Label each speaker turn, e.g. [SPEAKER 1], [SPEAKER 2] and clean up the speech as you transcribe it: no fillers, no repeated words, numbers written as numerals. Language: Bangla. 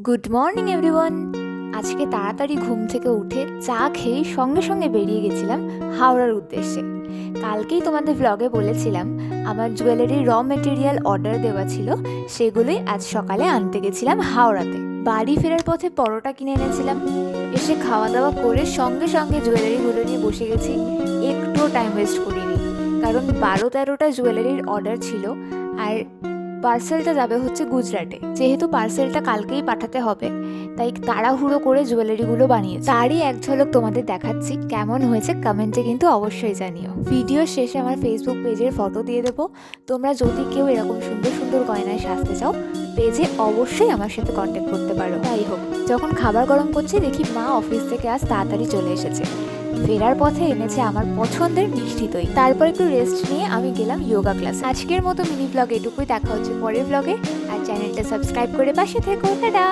[SPEAKER 1] Good morning everyone. আজকে তাড়াতাড়ি ঘুম থেকে উঠে চা খেয়ে সঙ্গে সঙ্গে বেরিয়ে গেছিলাম হাওড়ার উদ্দেশ্যে। কালকেই তোমাদের ব্লগে বলেছিলাম আমার জুয়েলারির মেটেরিয়াল অর্ডার দেওয়া ছিল, সেগুলোই আজ সকালে আনতে গেছিলাম হাওড়াতে। বাড়ি ফেরার পথে পরোটা কিনে এনেছিলাম, এসে খাওয়া দাওয়া করে সঙ্গে সঙ্গে জুয়েলারিগুলো নিয়ে বসে গেছি। একটুও টাইম ওয়েস্ট করিনি, কারণ 12-13টা জুয়েলারির অর্ডার ছিল। আর পার্সেলটা যাবে হচ্ছে গুজরাটে। যেহেতু পার্সেলটা কালকেই পাঠাতে হবে, তাই তাড়াহুড়ো করে জুয়েলারিগুলো বানিয়েছি। তারই এক ঝলক তোমাদের দেখাচ্ছি, কেমন হয়েছে কমেন্টে কিন্তু অবশ্যই জানিও। ভিডিও শেষে আমার ফেসবুক পেজের ফটো দিয়ে দেবো। তোমরা যদি কেউ এরকম সুন্দর সুন্দর গয়নায় সাজতে চাও, পেজে অবশ্যই আমার সাথে কন্ট্যাক্ট করতে পারো। যাই হোক, যখন খাবার গরম করছি দেখি মা অফিস থেকে আজ তাড়াতাড়ি চলে এসেছে। ফেরার পথে এনেছে আমার পছন্দের মিষ্টি দই। তারপর একটু রেস্ট নিয়ে আমি গেলাম যোগা ক্লাস। আজকের মতো মিনি ব্লগ এটুকুই, দেখা হচ্ছে পরের ব্লগে। আর চ্যানেলটা সাবস্ক্রাইব করে পাশে থেকো। টাটা।